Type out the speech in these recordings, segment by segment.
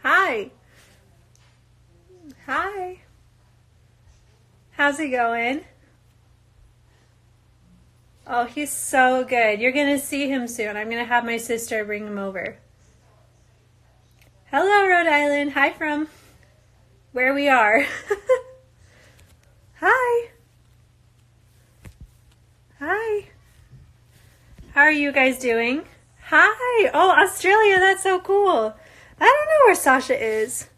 Hi. Hi. How's it going? Oh, he's so good. You're going to see him soon. I'm going to have my sister bring him over. Hello, Rhode Island. Hi from where we are. Hi. Hi. How are you guys doing? Hi. Oh, Australia. That's so cool. I don't know where Sasha is.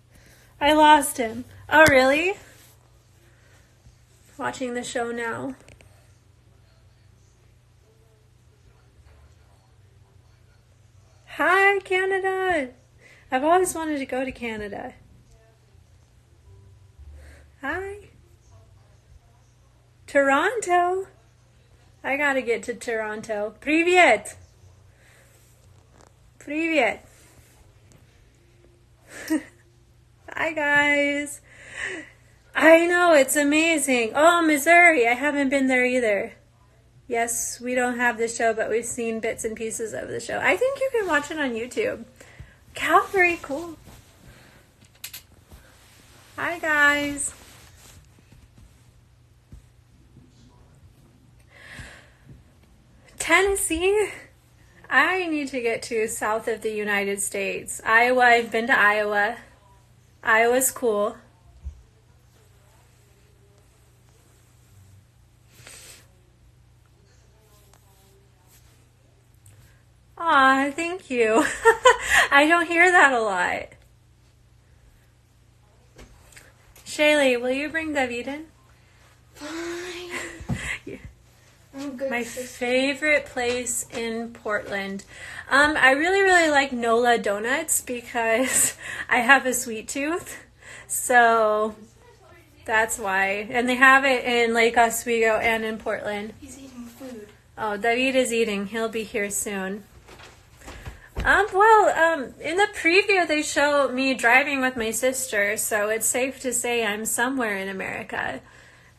I lost him. Oh, really? Watching the show now. Hi, Canada. I've always wanted to go to Canada. Hi. Toronto. I gotta get to Toronto. Привет. Привет. Hi, guys. I know, it's amazing. Oh, Missouri. I haven't been there either. Yes, we don't have the show, but we've seen bits and pieces of the show. I think you can watch it on YouTube. Calgary, cool. Hi, guys. Tennessee? I need to get to south of the United States. Iowa, I've been to Iowa. Iowa's cool. Aw, thank you. I don't hear that a lot. Shaylee, will you bring David in? Fine. Yeah. I'm good. My favorite place in Portland. I really like Nola Donuts because I have a sweet tooth. So that's why. And they have it in Lake Oswego and in Portland. He's eating food. Oh, David is eating. He'll be here soon. In the preview they show me driving with my sister, so it's safe to say I'm somewhere in America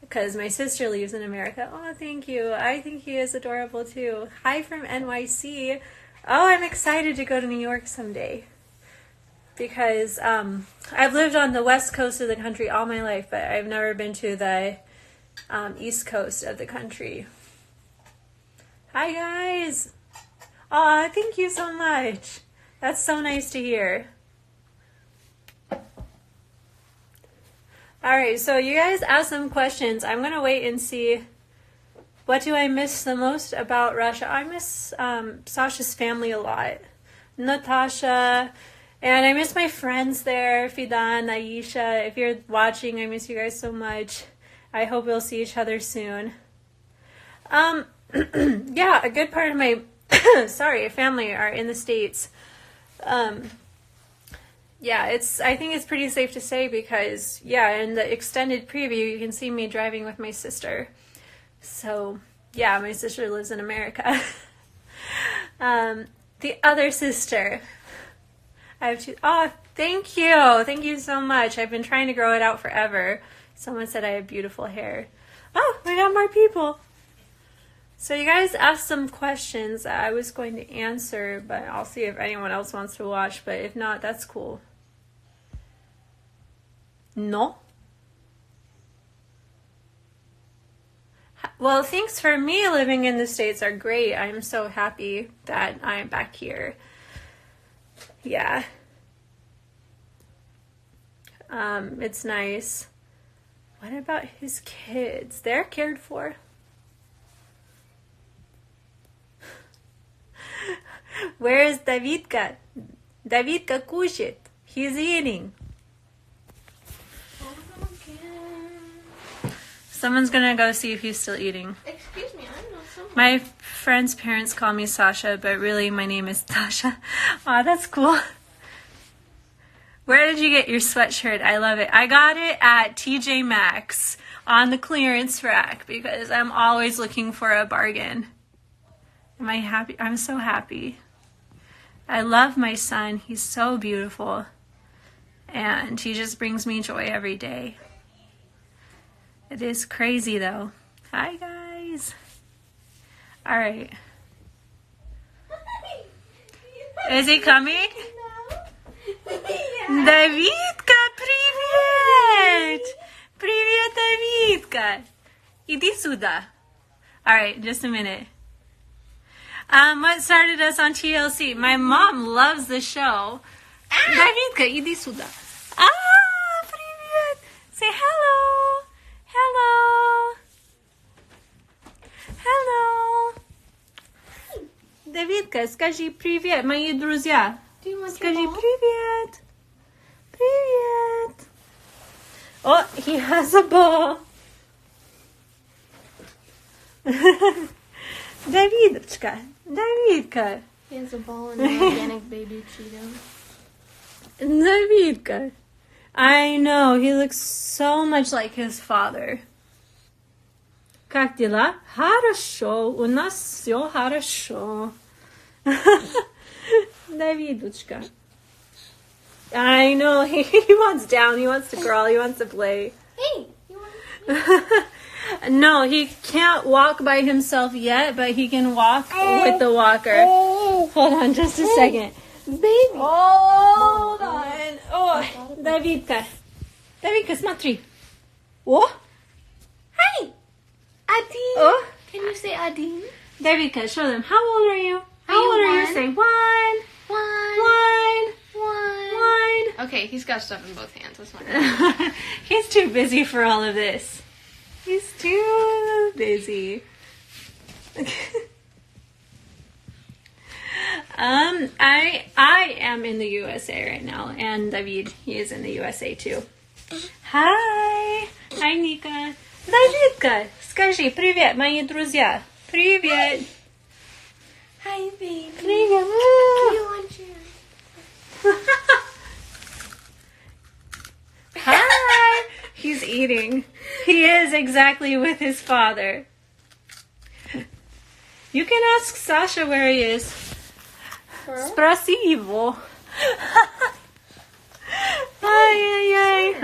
because my sister lives in America. Oh, thank you. I think he is adorable too. Hi from NYC. Oh, I'm excited to go to New York someday because I've lived on the west coast of the country all my life, but I've never been to the east coast of the country. Hi, guys. Aw, thank you so much. That's so nice to hear. Alright, so you guys asked some questions. I'm going to wait and see what do I miss the most about Russia. I miss Sasha's family a lot. Natasha, and I miss my friends there, Fidan, Aisha. If you're watching, I miss you guys so much. I hope we'll see each other soon. Yeah, a good part of my family are in the States. Yeah, I think it's pretty safe to say because, yeah, in the extended preview, you can see me driving with my sister. So, yeah, my sister lives in America. The other sister. I have two. Oh, thank you. Thank you so much. I've been trying to grow it out forever. Someone said I have beautiful hair. Oh, we got more people. So you guys asked some questions that I was going to answer, but I'll see if anyone else wants to watch. But if not, that's cool. No? Well, things for me living in the States are great. I'm so happy that I'm back here. Yeah. It's nice. What about his kids? They're cared for. Where is Davidka? Davidka кушает. He's eating. Someone's gonna go see if he's still eating. Excuse me, I'm not someone. My friend's parents call me Sasha, but really my name is Tasha. Aw, that's cool. Where did you get your sweatshirt? I love it. I got it at TJ Maxx on the clearance rack because I'm always looking for a bargain. Am I happy? I'm so happy. I love my son. He's so beautiful. And he just brings me joy every day. It is crazy though. Hi guys. All right. Is he coming? No. Давидка, привет! Привет, Давидка! Иди сюда. All right, just a minute. What started us on TLC? My mom loves the show. Davidka, иди сюда. Привет. Say hello. Hello. Hello. Davidka, скажи привет, мои друзья. Do you want Скажи your ball? привет. Привет. Oh, he has a ball. Davidka. Davidka. He has a ball and an organic baby Cheeto. Davidka. I know, he looks so much like his father. Как дела? Хорошо. У нас все хорошо. Davidочка. I know, he wants down, he wants to crawl, he wants to play. Hey, you want? No, he can't walk by himself yet, but he can walk with the walker. Hold on just a second. Baby. Oh, hold on. Oh, Davidka. Davidka, смотри. Oh. Hi. Adine. Oh. Can you say Adine? Davidka, show them. How old are you? How you old are you? one? Say one. One. One. Okay, he's got stuff in both hands. That's not He's too busy for all of this. He's too busy. I am in the USA right now, and David, he is in the USA too. Hi. Hi, Nika. Davidka, скажи привет, мои друзья. Привет. Hi, baby. Привет. You want your... Hi. He's eating. He is exactly with his father. You can ask Sasha where he is. Sprosi его. Ay.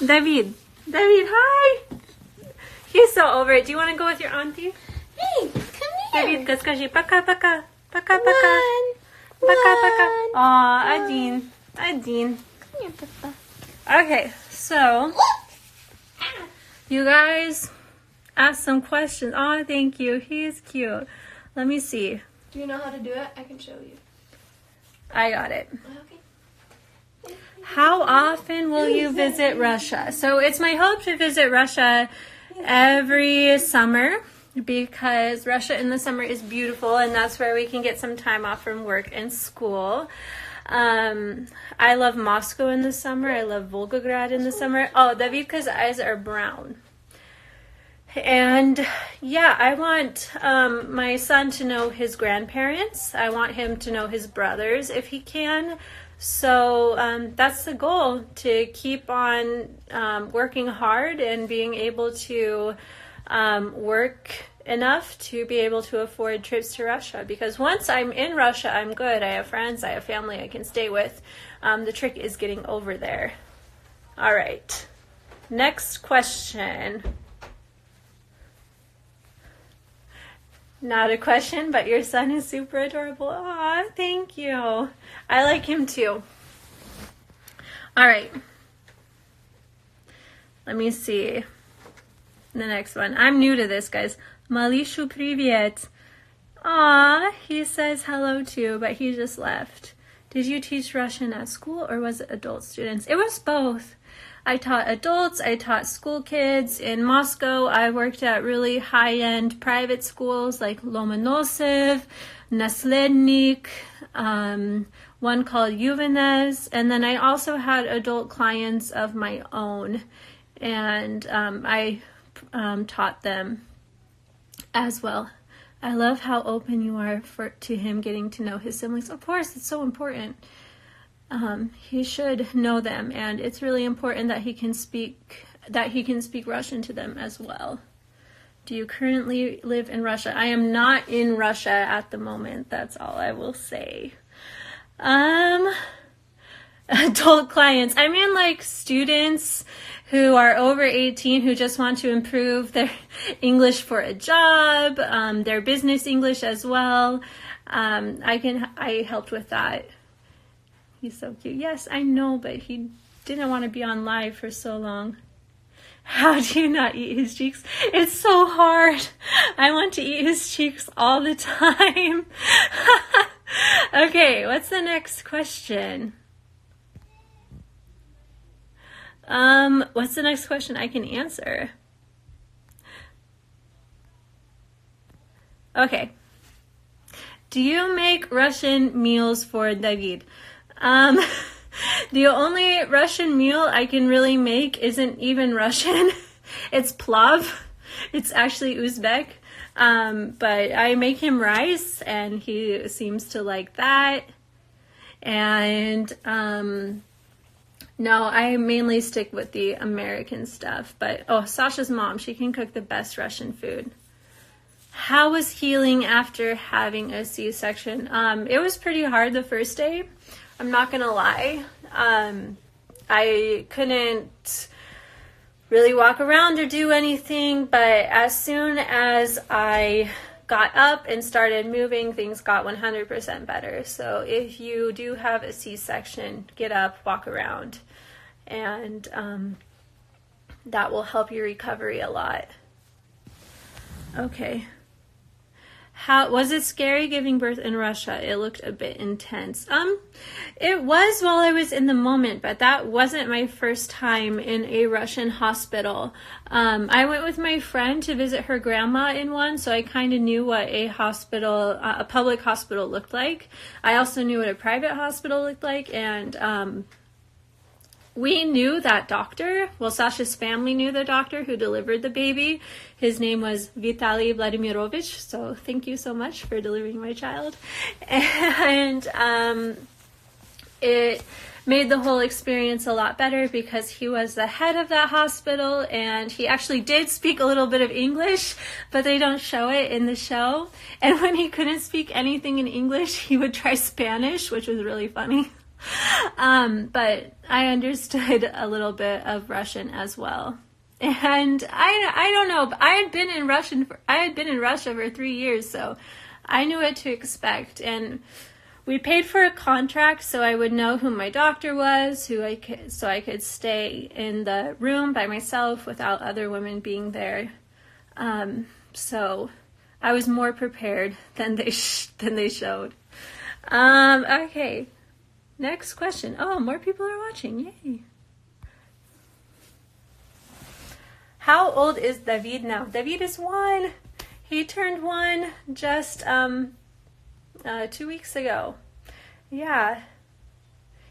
David, hi. He's so over it. Do you want to go with your auntie? Hey, come here. David, скажи пока-пока. Пока-пока. Пока-пока. Aw, Adine. Adine. Come here, Papa. Okay, so you guys asked some questions. Oh, thank you. He is cute. Let me see. Do you know how to do it? I can show you. I got it. Okay. How often will you visit Russia? So it's my hope to visit Russia every summer because Russia in the summer is beautiful and that's where we can get some time off from work and school. I love Moscow in the summer. I love Volgograd in the summer. Oh, Davidka's eyes are brown. And yeah, I want my son to know his grandparents. I want him to know his brothers if he can. So that's the goal, to keep on working hard and being able to work enough to be able to afford trips to Russia. Because once I'm in Russia, I'm good. I have friends, I have family I can stay with. The trick is getting over there. All right. Next question. Not a question, but your son is super adorable. Aw, thank you. I like him too. All right. Let me see. The next one. I'm new to this, guys. Malishu, привет. Aw, he says hello too, but he just left. Did you teach Russian at school or was it adult students? It was both. I taught adults, I taught school kids. In Moscow, I worked at really high-end private schools like Lomonosov, Naslednik, one called Yuvenez, and then I also had adult clients of my own, and I taught them as well. I love how open you are to him getting to know his siblings. Of course, it's so important. He should know them, and it's really important that he can speak Russian to them as well. Do you currently live in Russia? I am not in Russia at the moment. That's all I will say. Adult clients. I mean, like students who are over 18 who just want to improve their English for a job, their business English as well. I helped with that. he's so cute. Yes, I know, but he didn't want to be on live for so long. How do you not eat his cheeks? It's so hard. I want to eat his cheeks all the time. Okay, what's the next question? What's the next question I can answer? Okay. Do you make Russian meals for David? The only Russian meal I can really make isn't even Russian. It's plav. It's actually Uzbek. But I make him rice and he seems to like that. And no, I mainly stick with the American stuff. But Sasha's mom, she can cook the best Russian food. How was healing after having a C-section? It was pretty hard the first day. I'm not gonna lie. I couldn't really walk around or do anything, but as soon as I got up and started moving, things got 100% better. So if you do have a C-section, get up, walk around, and that will help your recovery a lot. Okay. How was it scary giving birth in Russia? It looked a bit intense. It was while I was in the moment, but that wasn't my first time in a Russian hospital. I went with my friend to visit her grandma in one, so I kind of knew what a hospital, a public hospital looked like. I also knew what a private hospital looked like, and we knew that doctor. Well, Sasha's family knew the doctor who delivered the baby. His name was Vitaly Vladimirovich, so thank you so much for delivering my child. And it made the whole experience a lot better because he was the head of that hospital and he actually did speak a little bit of English, but they don't show it in the show. And when he couldn't speak anything in English, he would try Spanish, which was really funny. But I understood a little bit of Russian as well. And I don't know, but I had been in Russia for 3 years, so I knew what to expect. And we paid for a contract so I would know who my doctor was, so I could stay in the room by myself without other women being there. So I was more prepared than they showed. Okay. Next question. Oh, more people are watching. Yay. How old is David now? David is 1. He turned 1 just 2 weeks ago. Yeah.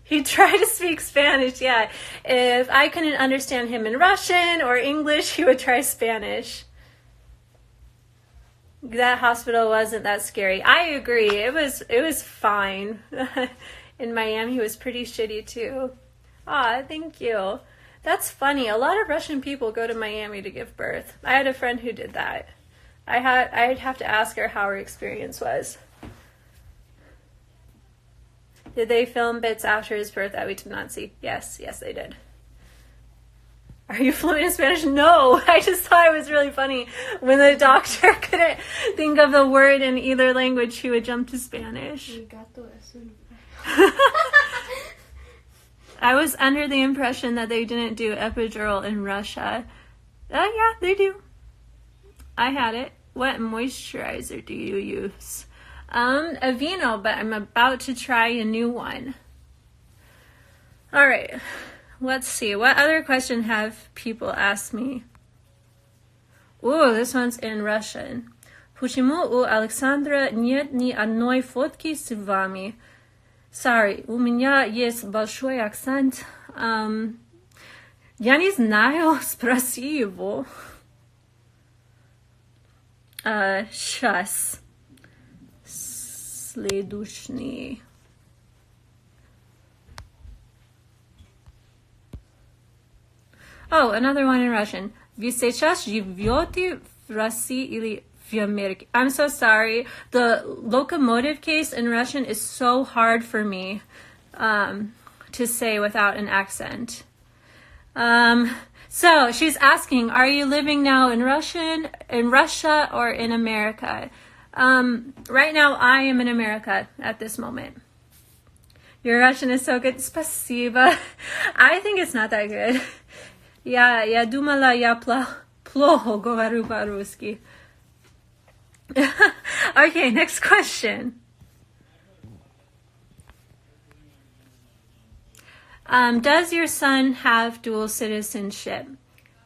He tried to speak Spanish. Yeah. If I couldn't understand him in Russian or English, he would try Spanish. That hospital wasn't that scary. I agree. It was fine. In Miami, he was pretty shitty too. Aw, thank you. That's funny. A lot of Russian people go to Miami to give birth. I had a friend who did that. I'd have to ask her how her experience was. Did they film bits after his birth that we did not see? Yes, they did. Are you fluent in Spanish? No, I just thought it was really funny. When the doctor couldn't think of the word in either language, he would jump to Spanish. I was under the impression that they didn't do epidural in Russia. Yeah, they do. I had it. What moisturizer do you use? Aveeno, but I'm about to try a new one. All right, let's see. What other question have people asked me? Ooh, this one's in Russian. Почему у Александра нет ни одной фотки с вами? Sorry, у меня есть большой акцент. Я не знаю, спроси его. Сейчас. Следующий. Oh, another one in Russian. Вы сейчас живете в России или в Америке? I'm so sorry. The locomotive case in Russian is so hard for me to say without an accent. So she's asking, are you living now in Russia, or in America? Right now, I am in America at this moment. Your Russian is so good. Spasiba. I think it's not that good. Я думала, я плохо говорю по-русски. Okay, next question. Does your son have dual citizenship?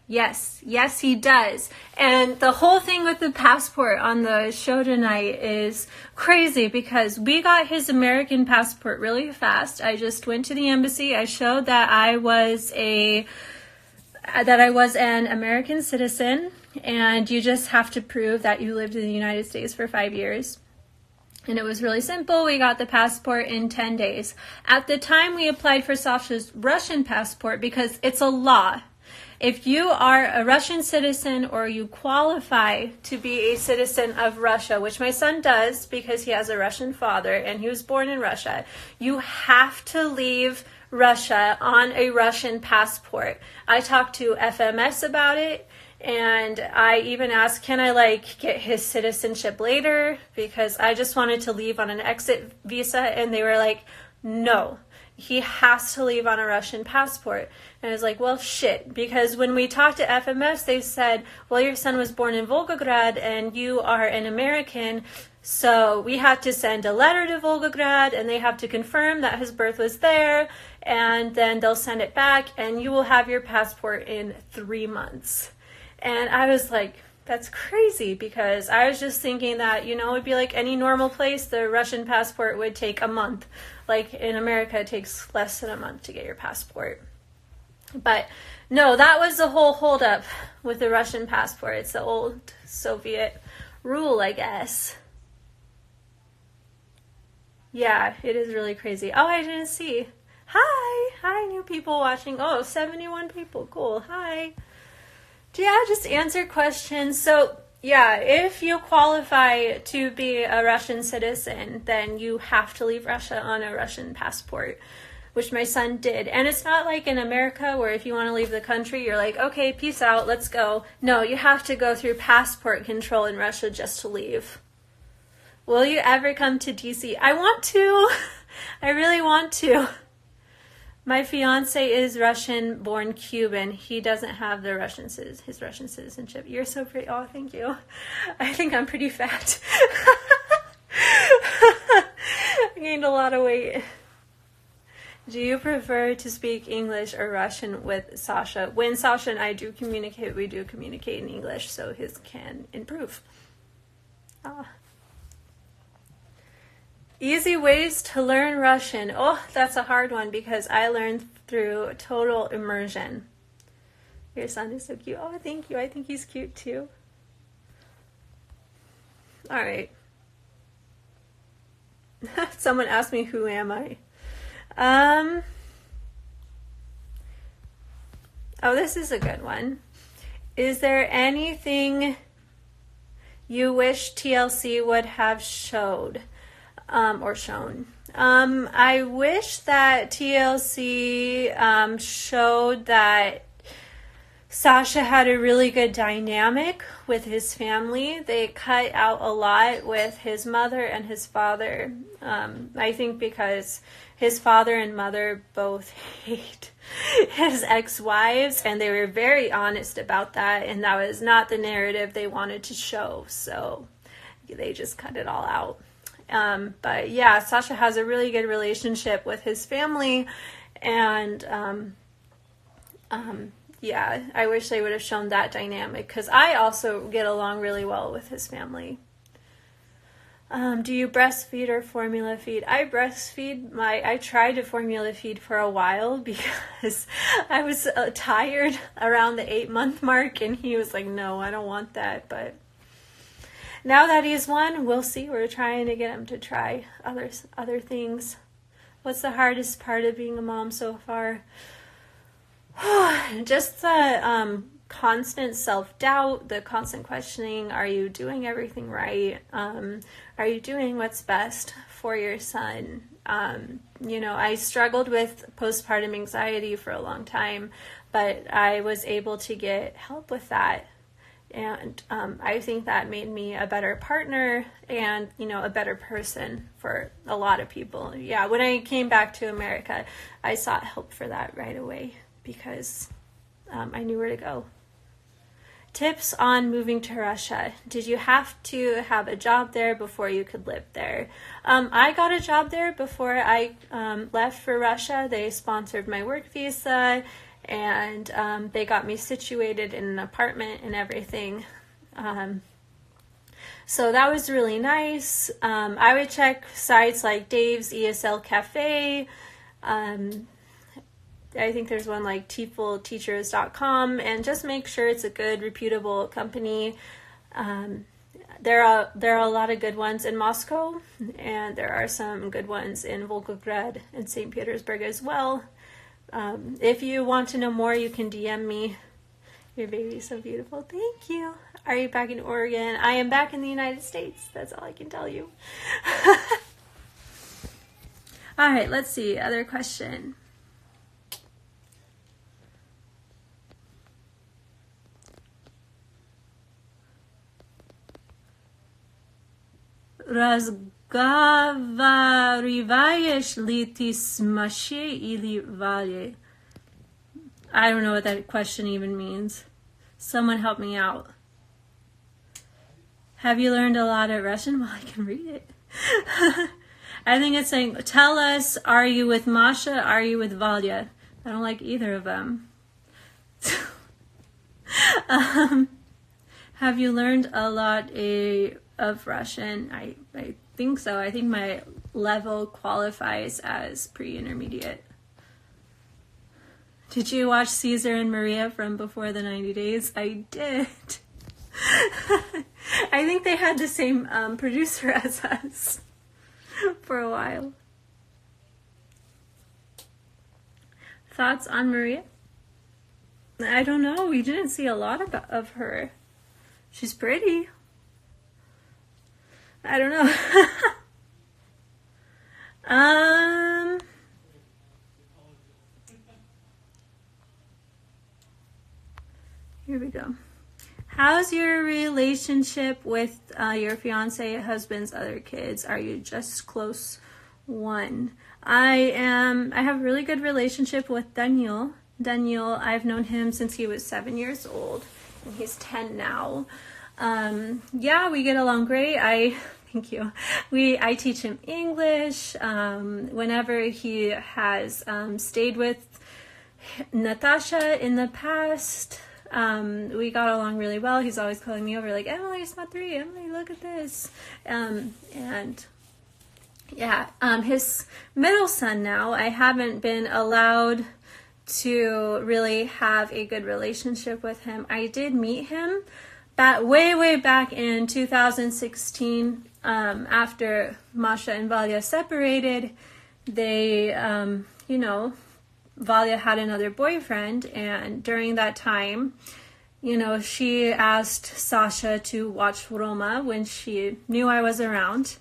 Yes, he does. And the whole thing with the passport on the show tonight is crazy because we got his American passport really fast. I just went to the embassy. I showed that I was an American citizen, and you just have to prove that you lived in the United States for 5 years. And it was really simple. We got the passport in 10 days. At the time, we applied for Sasha's Russian passport because it's a law. If you are a Russian citizen or you qualify to be a citizen of Russia, which my son does because he has a Russian father and he was born in Russia, you have to leave Russia on a Russian passport. I talked to FMS about it, and I even asked, can I get his citizenship later? Because I just wanted to leave on an exit visa, and they were like, no, he has to leave on a Russian passport. And I was like, well, shit, because when we talked to FMS, they said, well, your son was born in Volgograd and you are an American, so we had to send a letter to Volgograd and they have to confirm that his birth was there, and then they'll send it back and you will have your passport in 3 months. And I was like, that's crazy, because I was just thinking that, it would be like any normal place, the Russian passport would take a month. Like in America, it takes less than a month to get your passport. But no, that was the whole holdup with the Russian passport. It's the old Soviet rule, I guess. Yeah, it is really crazy. Oh, I didn't see. Hi, new people watching. Oh, 71 people. Cool. Hi. Yeah, just answer questions. So, yeah, if you qualify to be a Russian citizen, then you have to leave Russia on a Russian passport, which my son did. And it's not like in America where if you want to leave the country, you're like, okay, peace out, let's go. No, you have to go through passport control in Russia just to leave. Will you ever come to DC? I want to. I really want to. My fiance is Russian-born Cuban. He doesn't have his Russian citizenship. You're so pretty. Oh, thank you. I think I'm pretty fat. I gained a lot of weight. Do you prefer to speak English or Russian with Sasha? When Sasha and I do communicate, we do communicate in English, so his can improve. Easy ways to learn Russian. Oh, that's a hard one because I learned through total immersion. Your son is so cute. Oh, thank you. I think he's cute too. All right. Someone asked me, who am I? Oh, this is a good one. Is there anything you wish TLC would have showed? Or shown. I wish that TLC showed that Sasha had a really good dynamic with his family. They cut out a lot with his mother and his father. I think because his father and mother both hate his ex-wives, and they were very honest about that, and that was not the narrative they wanted to show, so they just cut it all out. But yeah, Sasha has a really good relationship with his family, and yeah, I wish they would have shown that dynamic, because I also get along really well with his family. Do you breastfeed or formula feed? I breastfeed. I tried to formula feed for a while because I was tired around the 8-month mark, and he was like, no, I don't want that. But now that he's 1, we'll see. We're trying to get him to try other things. What's the hardest part of being a mom so far? Just the constant self-doubt, the constant questioning. Are you doing everything right? Are you doing what's best for your son? I struggled with postpartum anxiety for a long time, but I was able to get help with that. And I think that made me a better partner and, a better person for a lot of people. Yeah, when I came back to America, I sought help for that right away because I knew where to go. Tips on moving to Russia. Did you have to have a job there before you could live there? I got a job there before I left for Russia. They sponsored my work visa, and they got me situated in an apartment and everything. So that was really nice. I would check sites like Dave's ESL Cafe. I think there's one like TEFLteachers.com, and just make sure it's a good, reputable company. There are a lot of good ones in Moscow, and there are some good ones in Volgograd and St. Petersburg as well. If you want to know more, you can DM me. Your baby's so beautiful. Thank you. Are you back in Oregon? I am back in the United States. That's all I can tell you. All right, let's see. Other question. Разговариваешь ли ты с Машей или Валей? I don't know what that question even means. Someone help me out. Have you learned a lot of Russian? Well, I can read it. I think it's saying, tell us, are you with Masha? Are you with Valya? I don't like either of them. Have you learned a lot of Russian? I think so. I think my level qualifies as pre-intermediate. Did you watch Caesar and Maria from before the 90 days? I did. I think they had the same producer as us for a while. Thoughts on Maria? I don't know. We didn't see a lot of her. She's pretty. I don't know. Here we go. How's your relationship with your fiance, husband's other kids? Are you just close one? I have a really good relationship with Daniel. Daniel, I've known him since he was 7 years old, and he's 10 now. Yeah, we get along great. Thank you. I teach him English. Whenever he has stayed with Natasha in the past, we got along really well. He's always calling me over like, Emily, смотри, Emily, look at this. And yeah, his middle son now, I haven't been allowed to really have a good relationship with him. I did meet him way back in 2016, after Masha and Valya separated. They, Valya had another boyfriend, and during that time, she asked Sasha to watch Roma when she knew I was around.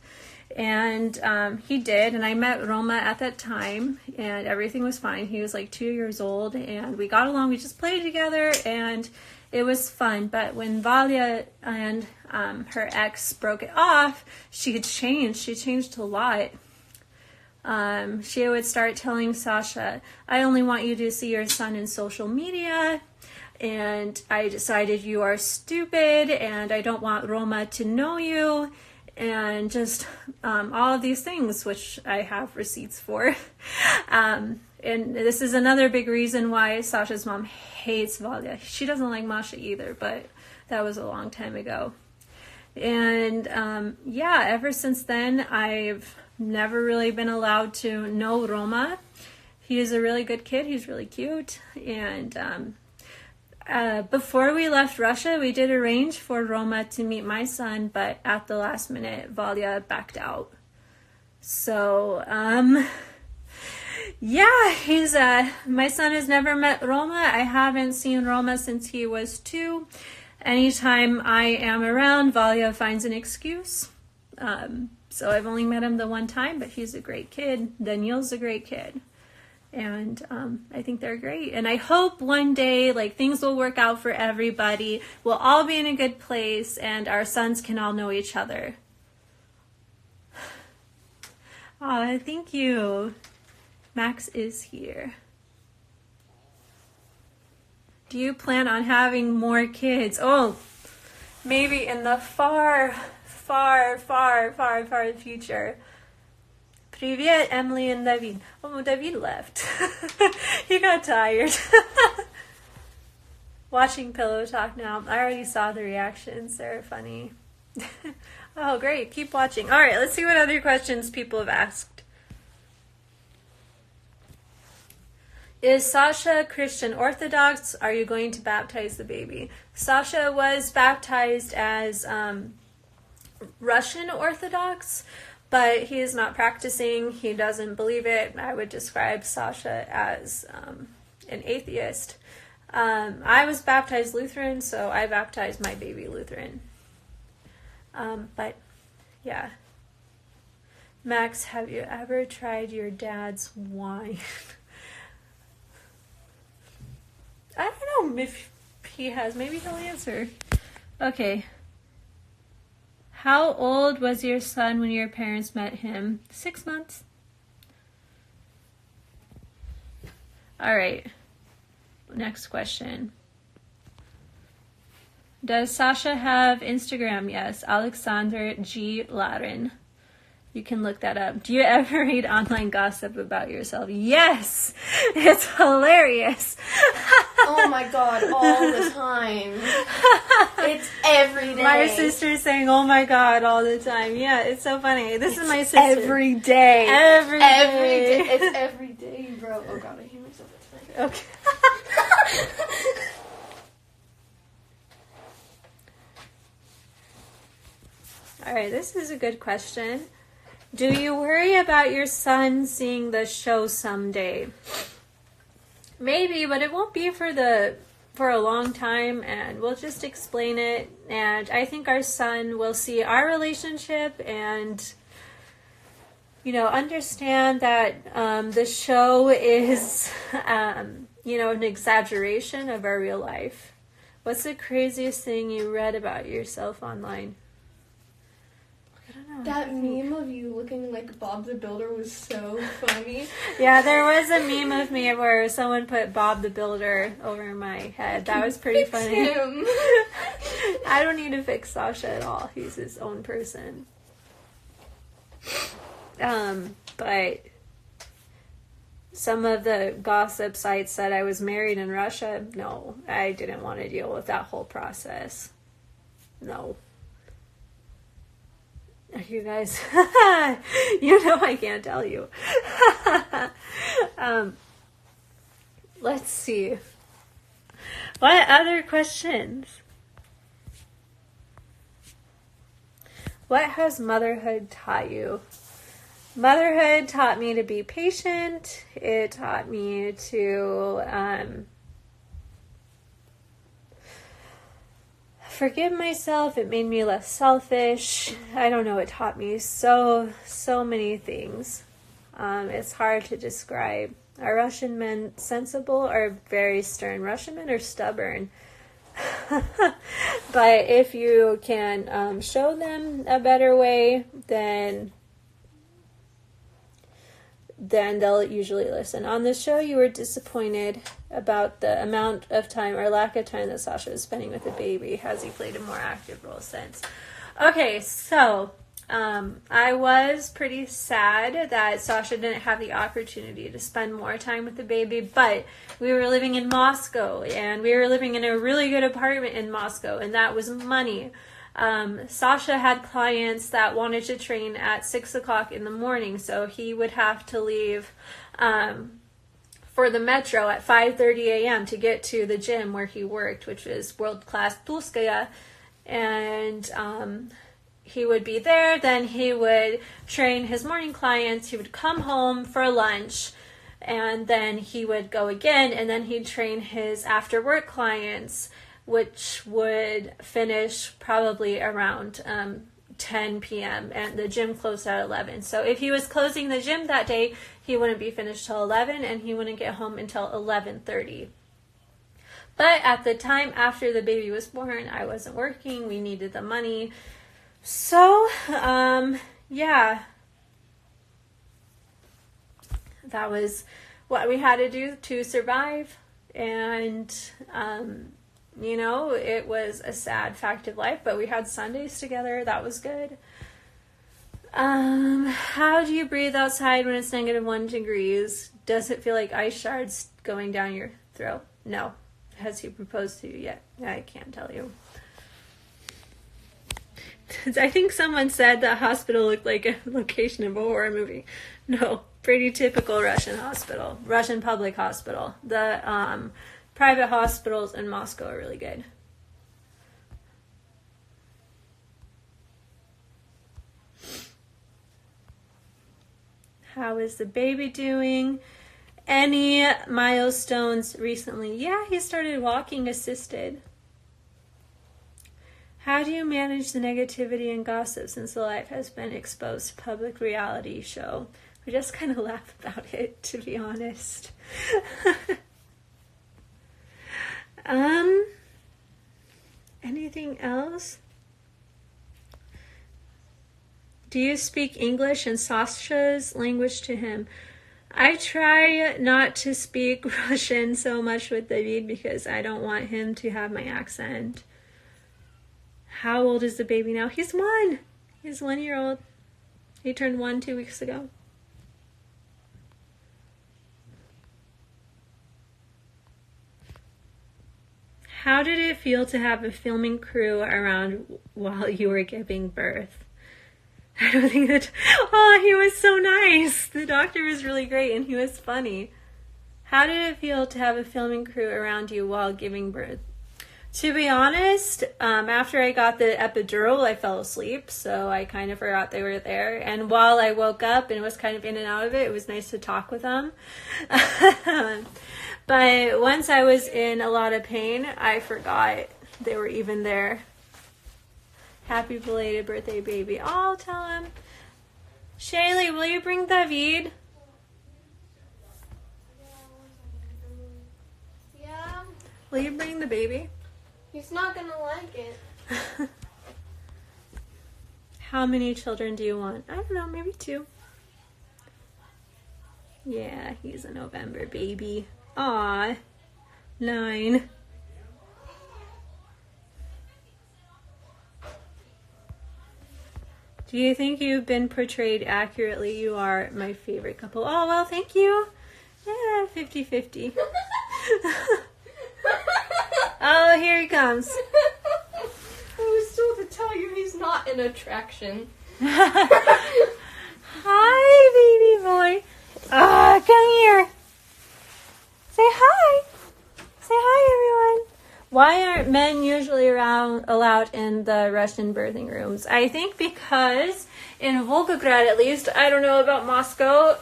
And he did, and I met Roma at that time, and everything was fine. He was like 2 years old, and we got along. We just played together, and it was fun. But when Valya and her ex broke it off, she had changed. She changed a lot. She would start telling Sasha, I only want you to see your son in social media, and I decided you are stupid, and I don't want Roma to know you. And just all of these things, which I have receipts for. And this is another big reason why Sasha's mom hates Valya. She doesn't like Masha either, but that was a long time ago. And yeah, ever since then, I've never really been allowed to know Roma. He is a really good kid. He's really cute. And before we left Russia, we did arrange for Roma to meet my son, but at the last minute, Valya backed out. So, yeah, my son has never met Roma. I haven't seen Roma since he was 2. Anytime I am around, Valya finds an excuse. So I've only met him the one time, but he's a great kid. Daniel's a great kid. And I think they're great. And I hope one day, like, things will work out for everybody. We'll all be in a good place, and our sons can all know each other. Oh, thank you. Max is here. Do you plan on having more kids? Oh, maybe in the far future. Привет, Emily and David. Oh, David left. He got tired. Watching Pillow Talk now. I already saw the reactions. They're funny. Oh, great. Keep watching. All right, let's see what other questions people have asked. Is Sasha Christian Orthodox? Are you going to baptize the baby? Sasha was baptized as Russian Orthodox, but he is not practicing. He doesn't believe it. I would describe Sasha as an atheist. I was baptized Lutheran, so I baptized my baby Lutheran. But yeah. Max, have you ever tried your dad's wine? I don't know if he has. Maybe he'll answer. Okay. How old was your son when your parents met him? 6 months. All right. Next question. Does Sasha have Instagram? Yes. Alexander G. Larin. You can look that up. Do you ever read online gossip about yourself? Yes! It's hilarious. Oh my god, all the time. It's every day. My sister's saying, oh my god, all the time. Yeah, it's so funny. This is my sister. Every day. Every day. Every day. It's every day, bro. Oh god, I hear myself. Okay. All right, this is a good question. Do you worry about your son seeing the show someday? Maybe, but it won't be for a long time, and we'll just explain it. And I think our son will see our relationship and, understand that the show is, an exaggeration of our real life. What's the craziest thing you read about yourself online? That meme of you looking like Bob the Builder was so funny. Yeah, there was a meme of me where someone put Bob the Builder over my head. That was pretty funny. Him. I don't need to fix Sasha at all. He's his own person. But some of the gossip sites said I was married in Russia. No, I didn't want to deal with that whole process. No. You guys, I can't tell you. Let's see. What other questions? What has motherhood taught you? Motherhood taught me to be patient. It taught me to forgive myself. It made me less selfish. I don't know. It taught me so many things. It's hard to describe. Are Russian men sensible or very stern? Russian men are stubborn. But if you can show them a better way, then they'll usually listen. On the show, you were disappointed about the amount of time or lack of time that Sasha was spending with the baby. Has he played a more active role since? Okay, so I was pretty sad that Sasha didn't have the opportunity to spend more time with the baby, but we were living in Moscow, and we were living in a really good apartment in Moscow, and that was money. Sasha had clients that wanted to train at 6 o'clock in the morning, so he would have to leave for the metro at 5:30 a.m. to get to the gym where he worked, which is World Class Pulskaya, and he would be there. Then he would train his morning clients. He would come home for lunch, and then he would go again, and then he'd train his after work clients, which would finish probably around 10 p.m. and the gym closed at 11. So if he was closing the gym that day, he wouldn't be finished till 11, and he wouldn't get home until 11:30. But at the time after the baby was born, I wasn't working. We needed the money. So, yeah. That was what we had to do to survive. And, you know, it was a sad fact of life, but we had Sundays together. That was good. How do you breathe outside when it's -1 degrees? Does it feel like ice shards going down your throat? No. Has he proposed to you yet? I can't tell you. I think someone said the hospital looked like a location of a horror movie. No, pretty typical Russian hospital. Russian public hospital. The private hospitals in Moscow are really good. How is the baby doing? Any milestones recently? Yeah, he started walking assisted. How do you manage the negativity and gossip since the life has been exposed to public reality show? We just kind of laugh about it, to be honest. Anything else? Do you speak English and Sasha's language to him? I try not to speak Russian so much with David because I don't want him to have my accent. How old is the baby now? He's 1. He's 1 year old. He turned 1 2 weeks ago. How did it feel to have a filming crew around while you were giving birth? I don't think that... Oh, he was so nice. The doctor was really great and he was funny. How did it feel to have a filming crew around you while giving birth? To be honest, after I got the epidural, I fell asleep, so I kind of forgot they were there. And while I woke up and was kind of in and out of it, it was nice to talk with them. But once I was in a lot of pain, I forgot they were even there. Happy belated birthday, baby. Oh, I'll tell him. Shaylee, will you bring David? Yeah. Will you bring the baby? He's not gonna like it. How many children do you want? I don't know, maybe 2. Yeah, he's a November baby. Aw, 9. Do you think you've been portrayed accurately? You are my favorite couple. Oh, well, thank you. Yeah, 50-50. Oh, here he comes. I was told to tell you he's not an attraction. Hi, baby boy. Come here. Say hi. Say hi, everyone. Why aren't men usually allowed in the Russian birthing rooms? I think because in Volgograd, at least, I don't know about Moscow,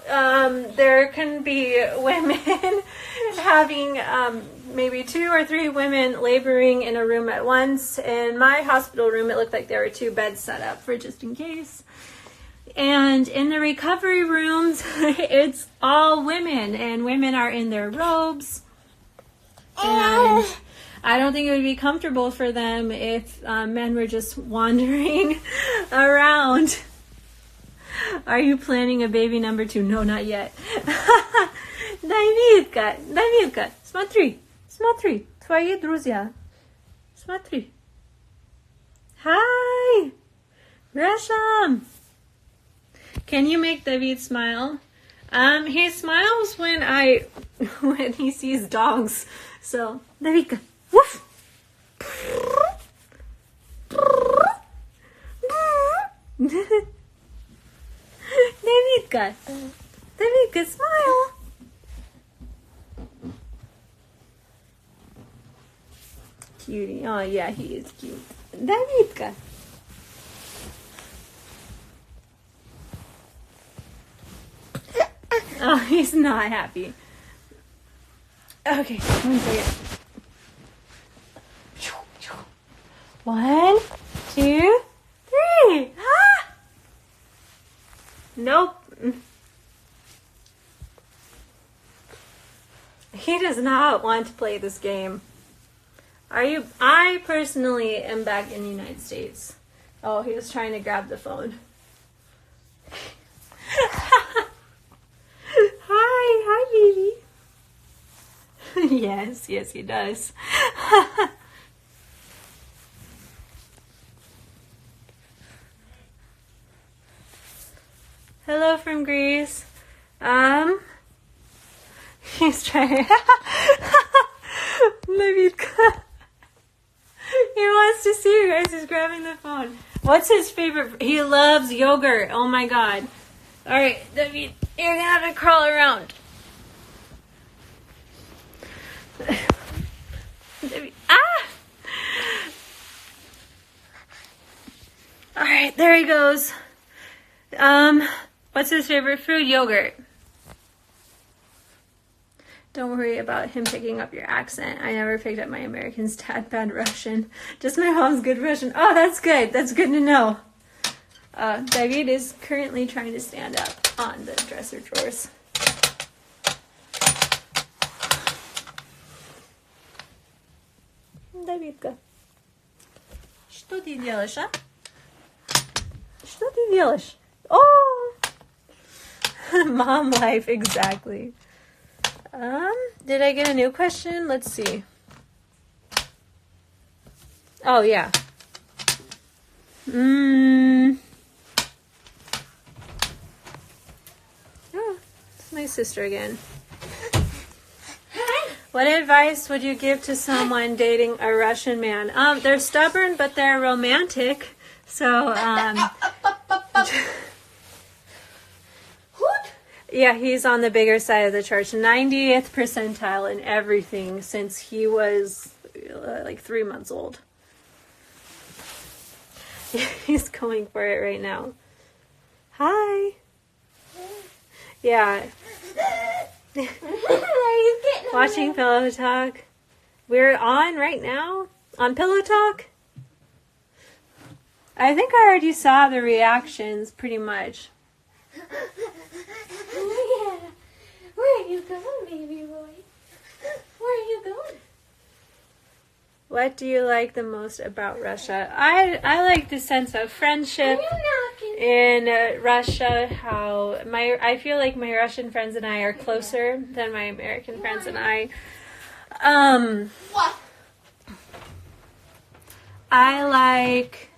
there can be women having maybe 2 or 3 women laboring in a room at once. In my hospital room, it looked like there were 2 beds set up for just in case. And in the recovery rooms, it's all women, and women are in their robes. And I don't think it would be comfortable for them if men were just wandering around. Are you planning a baby number 2? No, not yet. Davidka, смотри, твои друзья. Смотри. Hi, Resham. Can you make David smile? He smiles when he sees dogs. So, Davidka, woof. Davidka, smile. Cutie. Oh, yeah, he is cute. Davidka. Oh, he's not happy. Okay, 1 second. 1, 2, 3. Ah! Nope. He does not want to play this game. I personally am back in the United States. Oh, he was trying to grab the phone. Hi, baby. Yes, he does. Hello from Greece. He's trying. Maybe he wants to see you guys. He's grabbing the phone. What's his favorite? He loves yogurt. Oh my god. All right, David, you're gonna have to crawl around. David, All right, there he goes. What's his favorite food? Yogurt. Don't worry about him picking up your accent. I never picked up my American's bad Russian. Just my mom's good Russian. Oh, that's good. That's good to know. David is currently trying to stand up on the dresser drawers. Давидка. Что ты делаешь, а? Что ты делаешь? Oh! Mom life, exactly. Did I get a new question? Let's see. Oh, yeah. Oh, it's my sister again. What advice would you give to someone dating a Russian man? They're stubborn, but they're romantic. So, yeah, he's on the bigger side of the chart. 90th percentile in everything since he was like 3 months old. He's going for it right now. Hi. Yeah. Watching Pillow Talk. We're on right now on Pillow Talk. I think I already saw the reactions pretty much. Yeah. Where are you going, baby boy? Where are you going? What do you like the most about Russia? I like the sense of friendship in Russia. How I feel like my Russian friends and I are closer than my American friends and I. What? I like.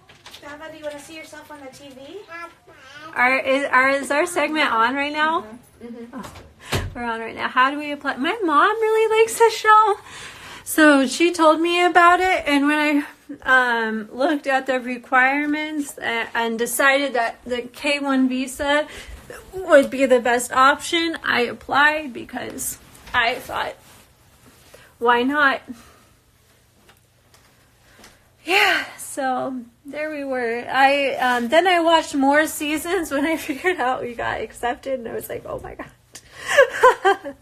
Baba, do you want to see yourself on the TV? Is our segment on right now? Mm-hmm. Oh, we're on right now. How do we apply? My mom really likes the show. So she told me about it, and when I looked at the requirements and decided that the K1 visa would be the best option, I applied because I thought, why not? Yeah, so there we were. Then I watched more seasons when I figured out we got accepted, and I was like, oh my god.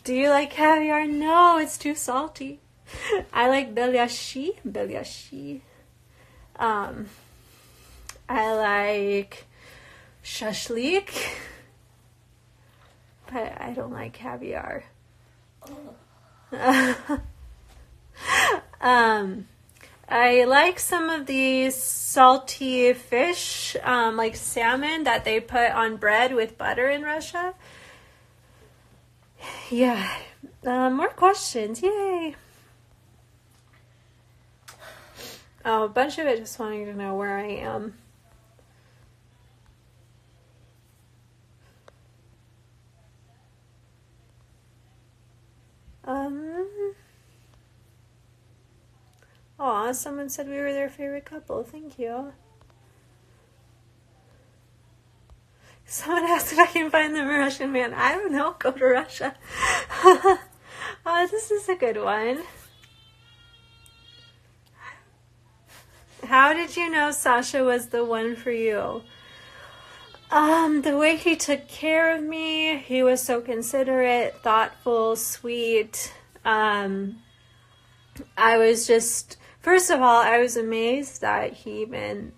Do you like caviar? No, it's too salty. I like belyashi. I like shashlik, but I don't like caviar. I like some of these salty fish, like salmon that they put on bread with butter in Russia. Yeah. More questions. Yay. Oh, a bunch of it just wanting to know where I am. Aw, someone said we were their favorite couple. Thank you. Someone asked if I can find them a Russian man. I don't know. Go to Russia. Oh, this is a good one. How did you know Sasha was the one for you? The way he took care of me. He was so considerate, thoughtful, sweet. I was just, first of all, I was amazed that he even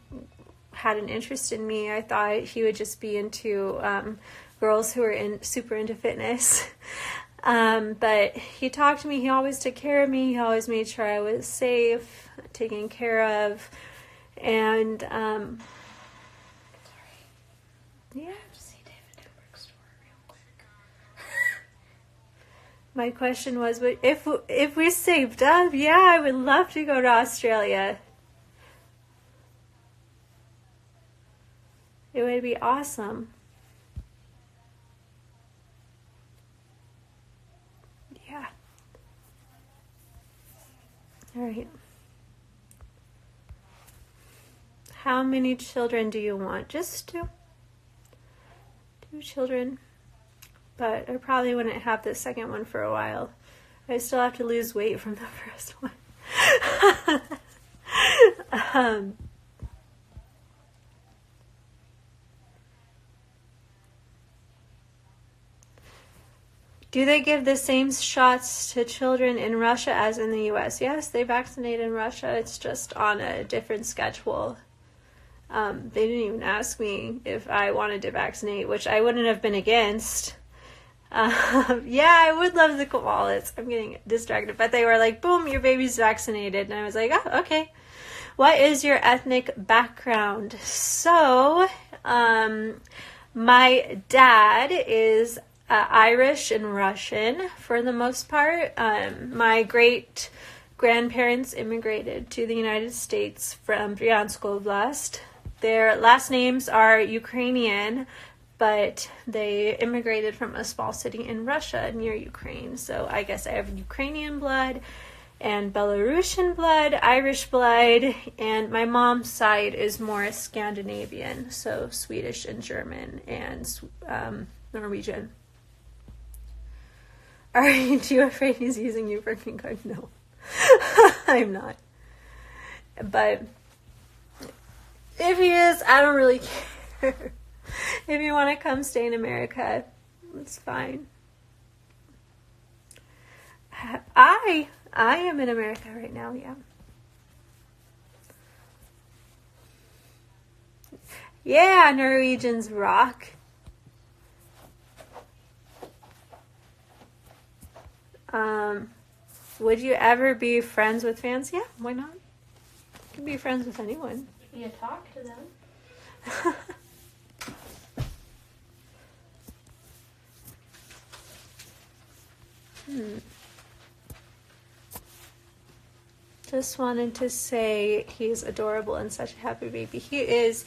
had an interest in me. I thought he would just be into girls who were super into fitness. But he talked to me. He always took care of me. He always made sure I was safe, taken care of. And, yeah. My question was, if we saved up, yeah, I would love to go to Australia. It would be awesome. Yeah. All right. How many children do you want? Just two. 2 children. But I probably wouldn't have the second one for a while. I still have to lose weight from the first one. Do they give the same shots to children in Russia as in the US? Yes, they vaccinate in Russia. It's just on a different schedule. They didn't even ask me if I wanted to vaccinate, which I wouldn't have been against. Yeah, I would love the koalas. I'm getting distracted. But they were like, boom, your baby's vaccinated. And I was like, oh, okay. What is your ethnic background? So, my dad is Irish and Russian for the most part. My great grandparents immigrated to the United States from Bryansk Oblast. Their last names are Ukrainian, but they immigrated from a small city in Russia near Ukraine. So I guess I have Ukrainian blood and Belarusian blood, Irish blood, and my mom's side is more Scandinavian, so Swedish and German and Norwegian. Are you afraid he's using you for green card? No, I'm not. But if he is, I don't really care. If you want to come stay in America, it's fine. I am in America right now, yeah. Yeah, Norwegians rock. Would you ever be friends with fans? Yeah, why not? You can be friends with anyone. You talk to them. Just wanted to say he's adorable and such a happy baby. He is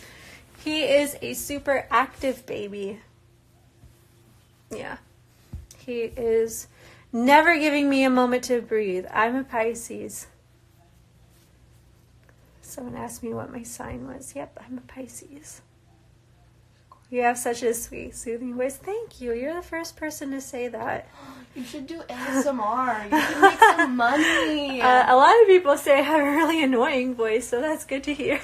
a super active baby. Yeah. He is never giving me a moment to breathe. I'm a Pisces. Someone asked me what my sign was. Yep, I'm a Pisces. You have such a sweet, soothing voice. Thank you. You're the first person to say that. You should do ASMR. You can make some money. A lot of people say I have a really annoying voice, so that's good to hear.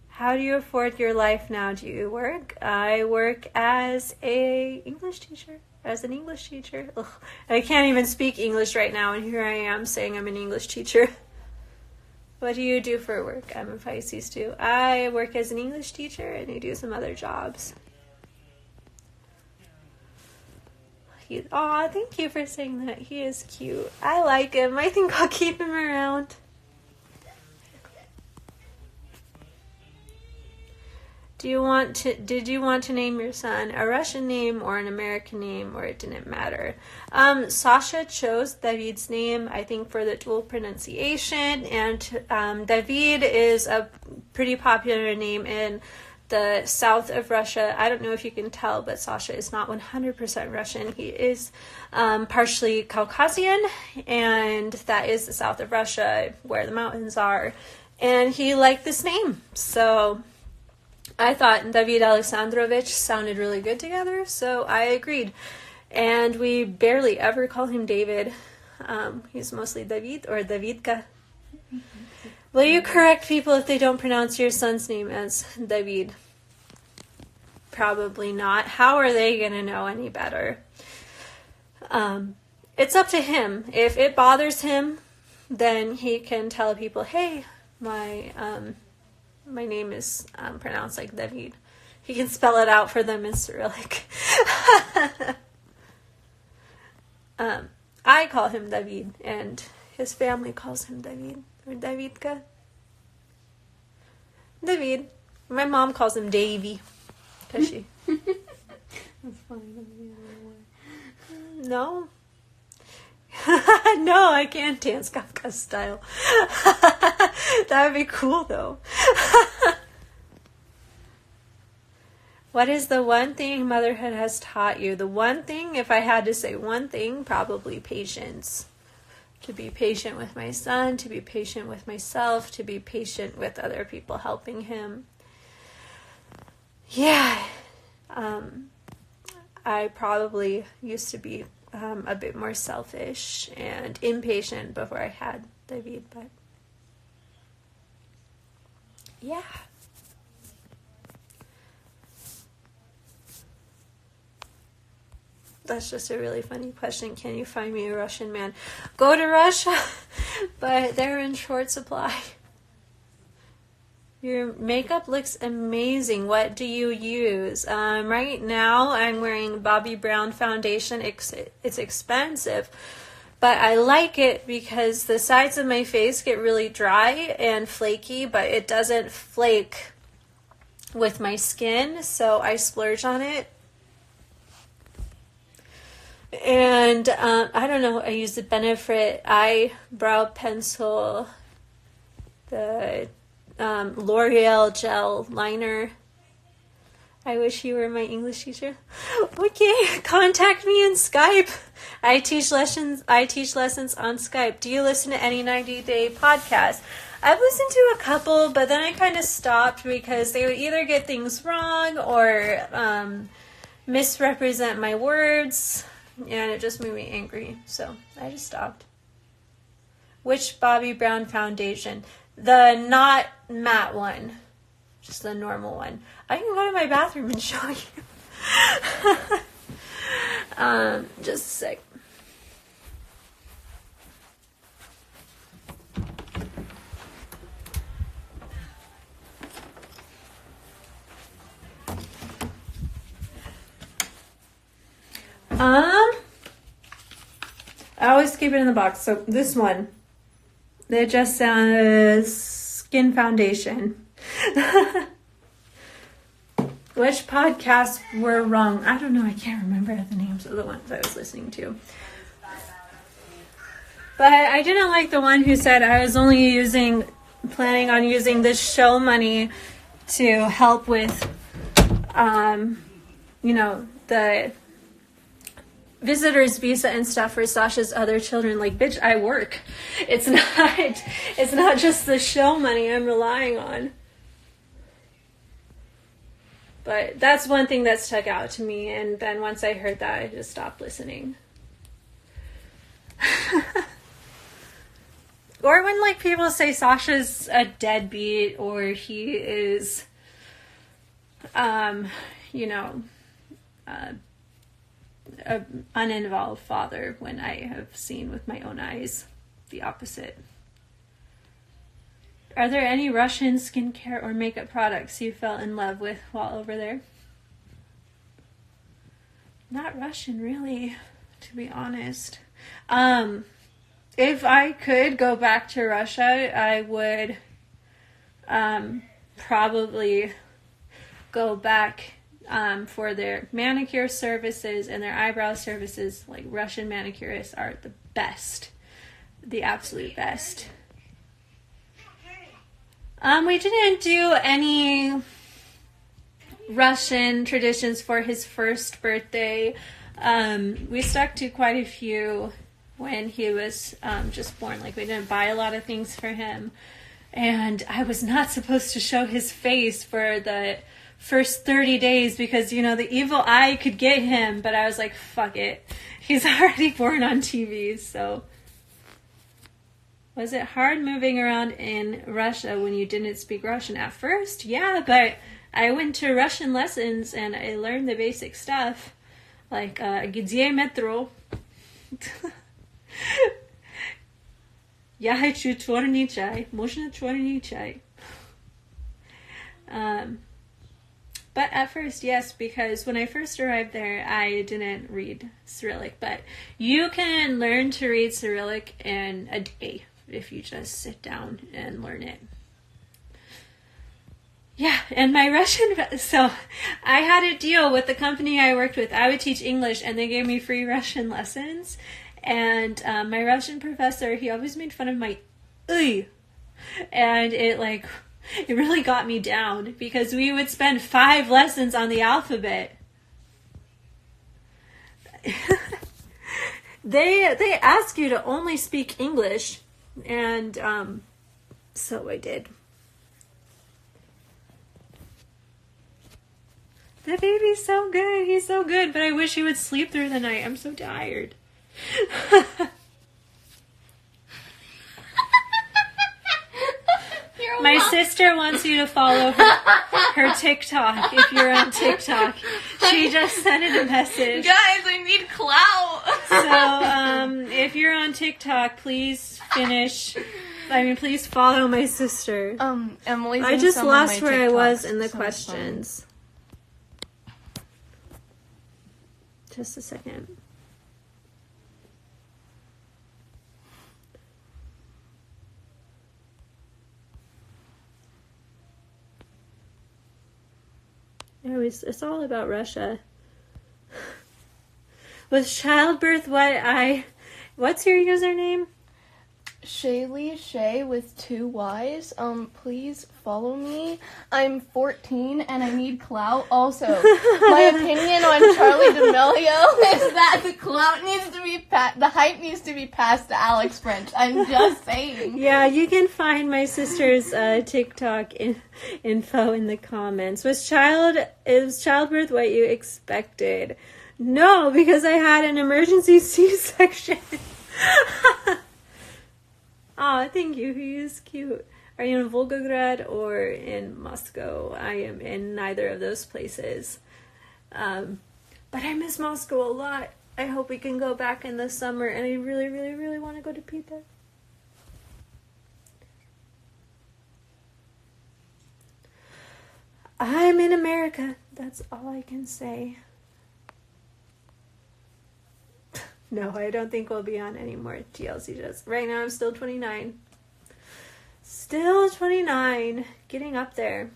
How do you afford your life now? Do you work? I work as an English teacher. Ugh, I can't even speak English right now, and here I am saying I'm an English teacher. What do you do for work? I'm a Pisces too. I work as an English teacher, and I do some other jobs. Aw, thank you for saying that. He is cute. I like him. I think I'll keep him around. Did you want to name your son a Russian name or an American name, or it didn't matter? Sasha chose David's name, I think, for the dual pronunciation, and David is a pretty popular name in the south of Russia. I don't know if you can tell, but Sasha is not 100% Russian. He is partially Caucasian, and that is the south of Russia where the mountains are, and he liked this name, so I thought David Alexandrovich sounded really good together, so I agreed. And we barely ever call him David. He's mostly David or Davidka. Will you correct people if they don't pronounce your son's name as David? Probably not. How are they going to know any better? It's up to him. If it bothers him, then he can tell people, hey, my name is pronounced like David. He can spell it out for them in Cyrillic. I call him David, and his family calls him David, or Davidka. David. My mom calls him Davy, because she... That's funny. No. No, I can't dance Kafka style. That would be cool, though. What is the one thing motherhood has taught you? The one thing, if I had to say one thing, probably patience. To be patient with my son, to be patient with myself, to be patient with other people helping him. Yeah. I probably used to be a bit more selfish and impatient before I had David, but yeah. That's just a really funny question. Can you find me a Russian man? Go to Russia, but they're in short supply. Your makeup looks amazing. What do you use? Right now, I'm wearing Bobbi Brown foundation. It's expensive, but I like it because the sides of my face get really dry and flaky, but it doesn't flake with my skin, so I splurge on it. And I don't know, I use the Benefit eyebrow pencil, the L'Oreal gel liner. I wish you were my English teacher. Okay, contact me in Skype. I teach lessons on Skype. Do you listen to any 90-day podcasts? I've listened to a couple, but then I kind of stopped because they would either get things wrong or misrepresent my words. And it just made me angry, so I just stopped. Which Bobbi Brown foundation? The not matte one, just the normal one. I can go to my bathroom and show you. Just a sec. I always keep it in the box. So this one, it just says skin foundation. Which podcasts were wrong? I don't know. I can't remember the names of the ones I was listening to. But I didn't like the one who said I was only planning on using this show money to help with, the visitor's visa and stuff for Sasha's other children. Like, bitch, I work. It's not just the show money I'm relying on. But that's one thing that stuck out to me, and then once I heard that, I just stopped listening. Or when, like, people say Sasha's a deadbeat, or he is, an uninvolved father, when I have seen with my own eyes the opposite. Are there any Russian skincare or makeup products you fell in love with while over there? Not Russian, really, to be honest. If I could go back to Russia, I would probably go back for their manicure services and their eyebrow services. Like, Russian manicurists are the best. The absolute best. We didn't do any Russian traditions for his first birthday. We stuck to quite a few when he was just born. Like, we didn't buy a lot of things for him. And I was not supposed to show his face for the first 30 days because, the evil eye could get him. But I was like, fuck it. He's already born on TV, so... Was it hard moving around in Russia when you didn't speak Russian at first? Yeah, but I went to Russian lessons and I learned the basic stuff. Like, где метро? Я хочу черный чай. Можно черный чай? But at first, yes, because when I first arrived there, I didn't read Cyrillic. But you can learn to read Cyrillic in a day if you just sit down and learn it. Yeah, and my Russian, so I had a deal with the company I worked with. I would teach English, and they gave me free Russian lessons. And my Russian professor, he always made fun of my "uy," and it really got me down because we would spend 5 lessons on the alphabet. They ask you to only speak English, and so I did. The baby's so good. He's so good, but I wish he would sleep through the night. I'm so tired. My sister wants you to follow her TikTok if you're on TikTok. She just sent it a message. Guys, I need clout. So, if you're on TikTok, please follow my sister. Emily's I in just some lost of my where I was TikToks, in the so questions. Just a second. It's all about Russia. Was childbirth what's your username? Shaylee Shay with 2 Y's. Please follow me. I'm 14 and I need clout. Also, my opinion on Charlie D'Amelio is that the clout needs to be the hype needs to be passed to Alex French. I'm just saying. Yeah, you can find my sister's TikTok info in the comments. Was childbirth what you expected? No, because I had an emergency C-section. Oh, thank you. He is cute. Are you in Volgograd or in Moscow? I am in neither of those places. But I miss Moscow a lot. I hope we can go back in the summer, and I really, really, really want to go to Peter. I'm in America. That's all I can say. No, I don't think we'll be on any more TLC shows. Right now, I'm still 29. Still 29. Getting up there.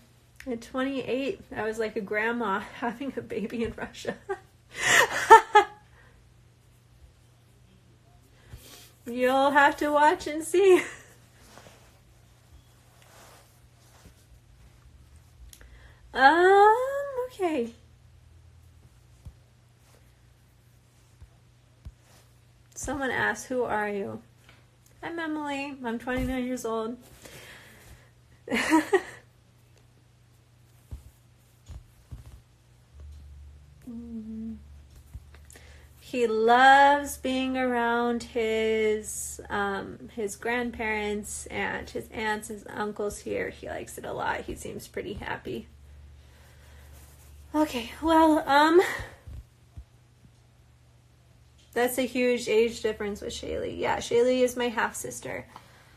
At 28, I was like a grandma having a baby in Russia. You'll have to watch and see. Okay. Someone asked, who are you? I'm Emily. I'm 29 years old. He loves being around his grandparents and his aunts, his uncles here. He likes it a lot. He seems pretty happy. Okay, well, that's a huge age difference with Shaylee. Yeah, Shaylee is my half-sister.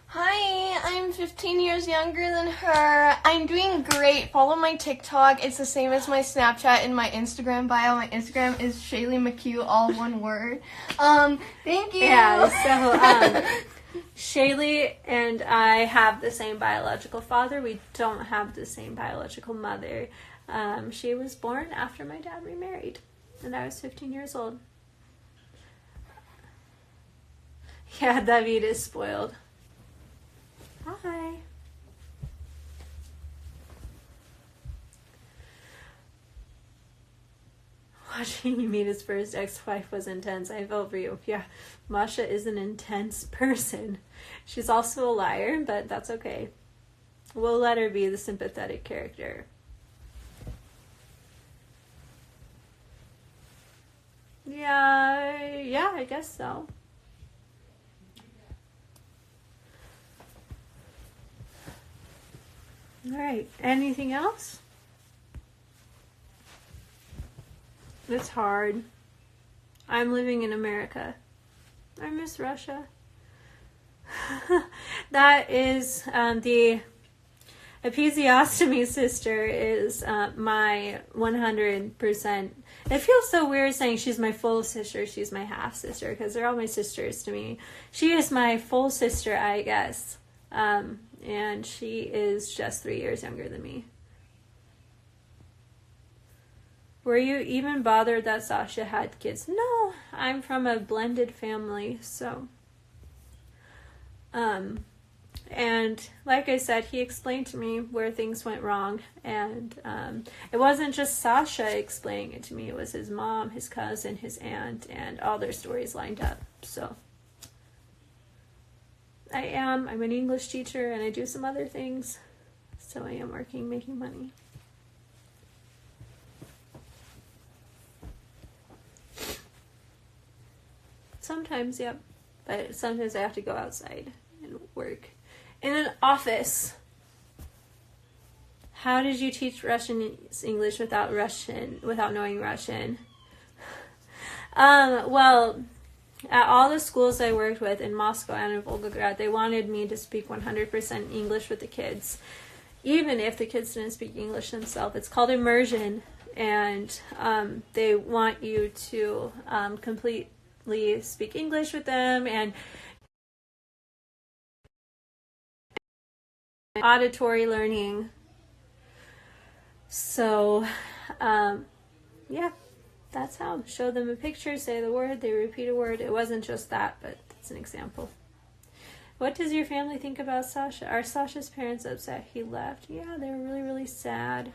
Hi, I'm 15 years younger than her. I'm doing great. Follow my TikTok. It's the same as my Snapchat and my Instagram bio. My Instagram is Shaylee McHugh, all one word. Thank you. Yeah, so, Shaylee and I have the same biological father. We don't have the same biological mother. She was born after my dad remarried, and I was 15 years old. Yeah, David is spoiled. Hi. Watching you meet his first ex-wife was intense. I felt for you. Yeah, Masha is an intense person. She's also a liar, but that's okay. We'll let her be the sympathetic character. Yeah, I guess so. All right, anything else? It's hard. I'm living in America. I miss Russia. That is I episiotomy sister is my 100%. It feels so weird saying she's my full sister, she's my half sister, because they're all my sisters to me. She is my full sister, I guess. And she is just 3 years younger than me. Were you even bothered that Sasha had kids? No, I'm from a blended family, so. And like I said, he explained to me where things went wrong, and it wasn't just Sasha explaining it to me, it was his mom, his cousin, his aunt, and all their stories lined up. So I'm an English teacher, and I do some other things, so I am working, making money. Sometimes, yep, but sometimes I have to go outside and work in an office. How did you teach Russian English without knowing Russian? Well, at all the schools I worked with in Moscow and in Volgograd, they wanted me to speak 100% English with the kids, even if the kids didn't speak English themselves. It's called immersion, and they want you to completely speak English with them, and auditory learning. So, yeah, that's how. Show them a picture, say the word, they repeat a word. It wasn't just that, but that's an example. What does your family think about Sasha? Are Sasha's parents upset he left? Yeah, they were really, really sad.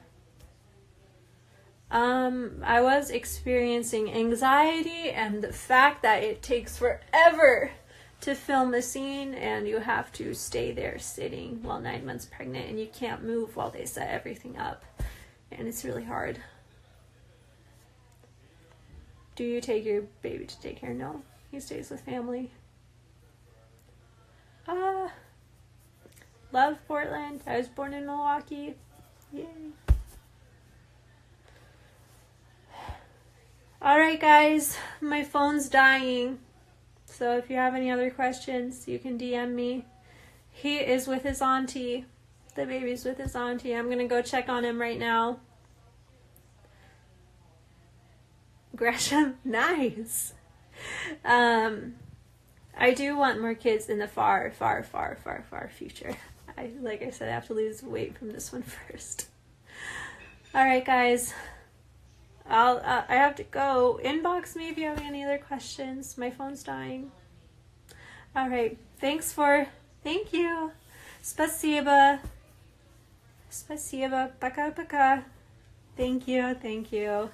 I was experiencing anxiety and the fact that it takes forever to film a scene, and you have to stay there sitting while 9 months pregnant, and you can't move while they set everything up, and it's really hard. Do you take your baby to daycare? No, he stays with family. Love Portland. I was born in Milwaukee. Yay. Alright guys, my phone's dying. So if you have any other questions, you can DM me. He is with his auntie. The baby's with his auntie. I'm going to go check on him right now. Gresham, nice. I do want more kids in the far, far, far, far, far future. Like I said, I have to lose weight from this one first. Alright guys. I have to go. Inbox me if you have any other questions. My phone's dying. Alright. Thank you. Spasiba. Spasiba. Пока-пока. Thank you.